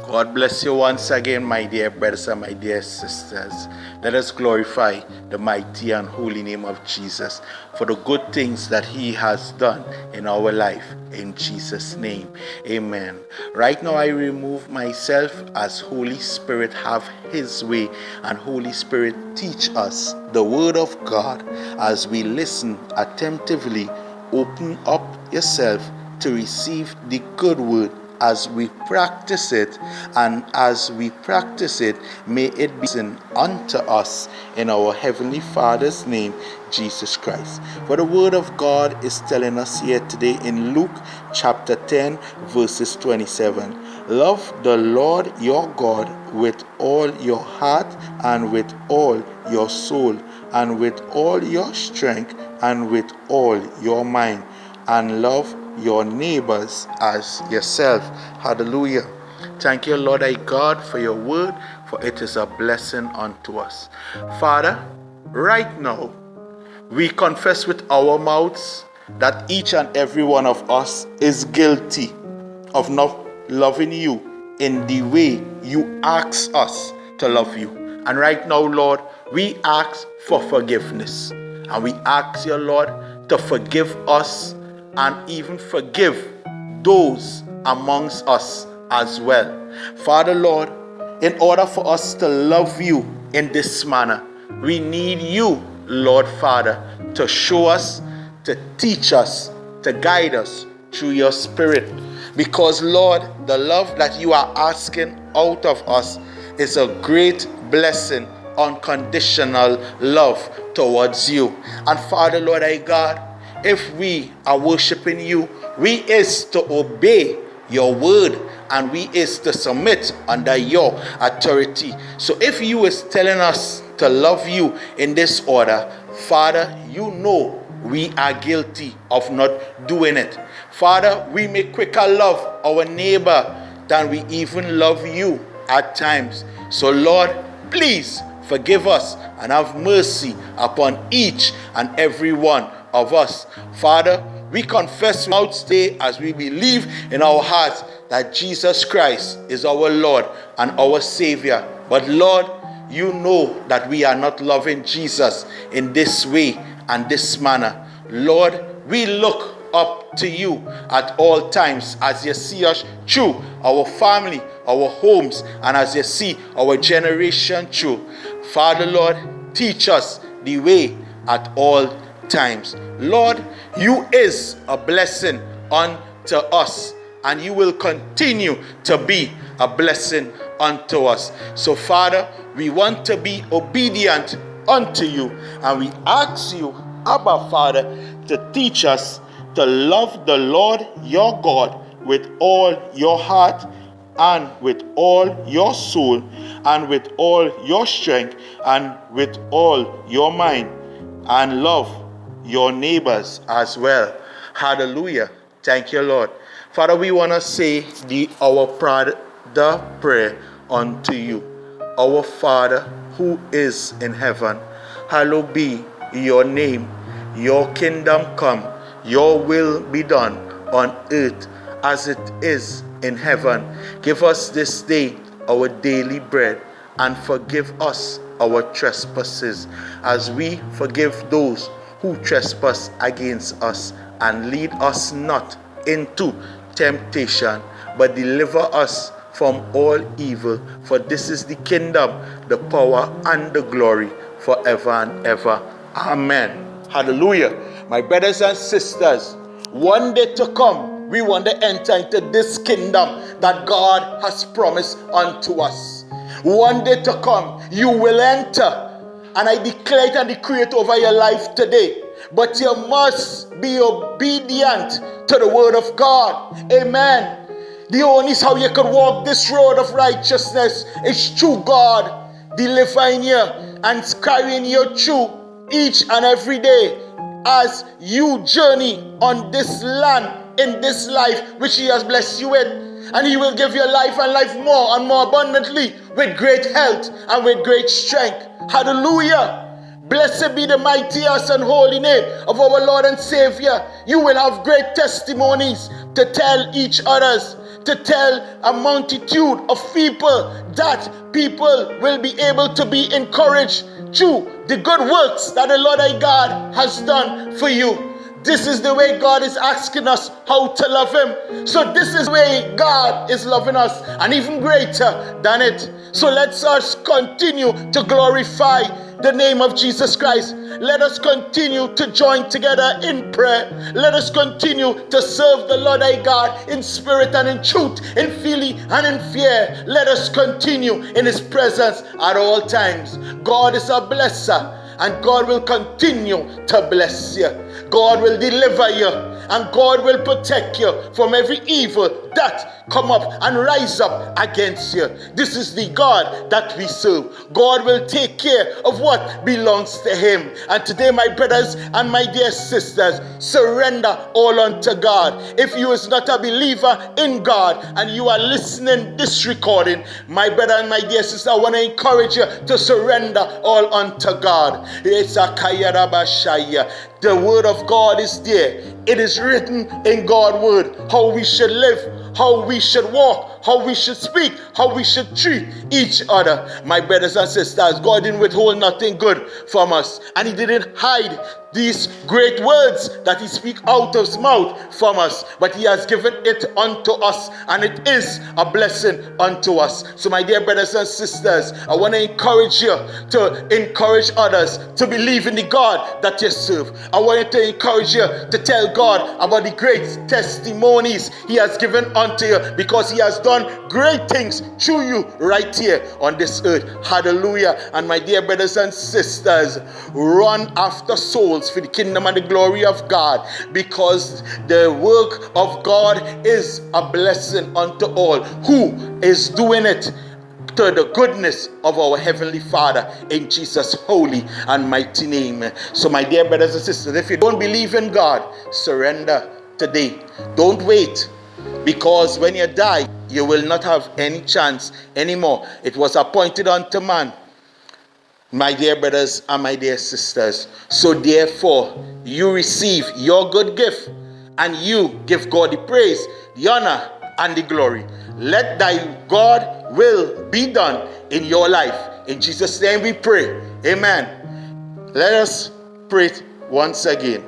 God bless you once again, my dear brothers and my dear sisters. Let us glorify the mighty and holy name of Jesus for the good things that He has done in our life. In Jesus' name, amen. Right now, I remove myself as Holy Spirit have His way, and Holy Spirit teach us the Word of God as we listen attentively. Open up yourself to receive the good word as we practice it, and as we practice it, may it be unto us in our Heavenly Father's name, Jesus Christ. For the Word of God is telling us here today in Luke chapter 10 verses 27. Love the Lord your God with all your heart and with all your soul and with all your strength and with all your mind, and love your neighbors as yourself. Hallelujah. Thank you, Lord thy God, for your word, for it is a blessing unto us. Father, right now, we confess with our mouths that each and every one of us is guilty of not loving you in the way you ask us to love you. And right now, Lord, we ask for forgiveness. And we ask you, Lord, to forgive us and even forgive those amongst us as well. Father, Lord, in order for us to love you in this manner, we need you, Lord Father, to show us, to teach us, to guide us through your Spirit. Because, Lord, the love that you are asking out of us is a great blessing, unconditional love towards you. And Father, Lord, I God, if we are worshiping you, we is to obey your word, and we is to submit under your authority. So if you is telling us to love you in this order, Father, you know we are guilty of not doing it. Father, we may quicker love our neighbor than we even love you at times. So Lord, please forgive us and have mercy upon each and every one of us. Father, we confess out today as we believe in our hearts that Jesus Christ is our Lord and our Savior. But Lord, you know that we are not loving Jesus in this way and this manner. Lord, we look up to you at all times as you see us through our family, our homes, and as you see our generation through. Father, Lord, teach us the way at all times. Lord, you is a blessing unto us, and you will continue to be a blessing unto us. So Father, we want to be obedient unto you, and we ask you, Abba Father, to teach us to love the Lord your God with all your heart and with all your soul and with all your strength and with all your mind, and love your neighbors as well. Hallelujah. Thank you, Lord. Father, we want to say our prayer unto you. Our Father who is in heaven, hallowed be your name. Your kingdom come. Your will be done on earth as it is in heaven. Give us this day our daily bread, and forgive us our trespasses as we forgive those who trespass against us. And lead us not into temptation, but deliver us from all evil. For this is the kingdom, the power, and the glory forever and ever. Amen. Hallelujah. My brothers and sisters, one day to come, we want to enter into this kingdom that God has promised unto us. One day to come, you will enter. And I declare it and decree it over your life today. But you must be obedient to the word of God. Amen. The only how you can walk this road of righteousness is through God delivering you and carrying you through each and every day as you journey on this land, in this life which He has blessed you with. And He will give you life and life more and more abundantly, with great health and with great strength. Hallelujah. Blessed be the mighty and holy name of our Lord and Savior. You will have great testimonies to tell each others. to tell a multitude of people that people will be able to be encouraged through the good works that the Lord thy God has done for you. This is the way God is asking us how to love him. So this is the way God is loving us, and even greater than it. So let's us continue to glorify the name of Jesus Christ. Let us continue to join together in prayer. Let us continue to serve the Lord thy God in spirit and in truth, in feeling and in fear. Let us continue in his presence at all times. God is a blesser, and God will continue to bless you. God will deliver you, and God will protect you from every evil that come up and rise up against you. This is the God that we serve. God will take care of what belongs to him. And today, my brothers and my dear sisters, surrender all unto God. If you is not a believer in God and you are listening this recording, my brother and my dear sister, I want to encourage you to surrender all unto God. It's a kayarabashaya. The word of God is there. It is written in God's word how we should live, how we should walk, how we should speak, how we should treat each other. My brothers and sisters, God didn't withhold nothing good from us, and he didn't hide these great words that he speaks out of his mouth from us, but he has given it unto us, and it is a blessing unto us. So my dear brothers and sisters, I want to encourage you to encourage others to believe in the God that you serve. I want to encourage you to tell God about the great testimonies he has given unto you, because he has done great things through you right here on this earth. Hallelujah. And my dear brothers and sisters, run after souls for the kingdom and the glory of God, because the work of God is a blessing unto all who is doing it to the goodness of our Heavenly Father in Jesus' holy and mighty name. So my dear brothers and sisters, if you don't believe in God, surrender today. Don't wait, because when you die, you will not have any chance anymore. It was appointed unto man, my dear brothers and my dear sisters. So therefore, you receive your good gift, and you give God the praise, the honor, and the glory. Let thy God will be done in your life. In Jesus' name we pray. Amen. Let us pray once again.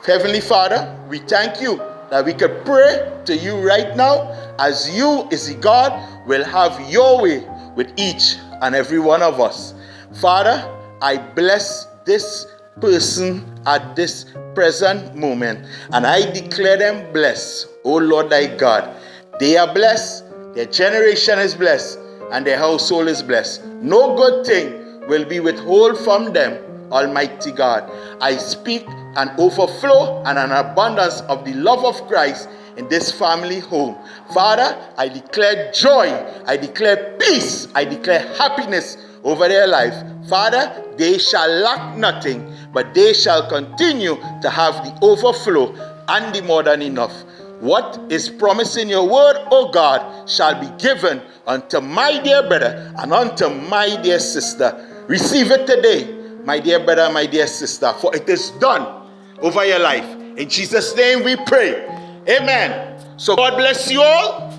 Heavenly Father, we thank you that we could pray to you right now, as you is the God will have your way with each and every one of us. Father, I bless this person at this present moment, and I declare them blessed. O Lord thy God, they are blessed, their generation is blessed, and their household is blessed. No good thing will be withheld from them, Almighty God. I speak an overflow and an abundance of the love of Christ in this family home. Father, I declare joy, I declare peace, I declare happiness over their life. Father, they shall lack nothing, but they shall continue to have the overflow and the more than enough. What is promised in your word, O God, shall be given unto my dear brother and unto my dear sister. Receive it today, my dear brother, my dear sister, for it is done over your life. In Jesus' name we pray. Amen. So God bless you all.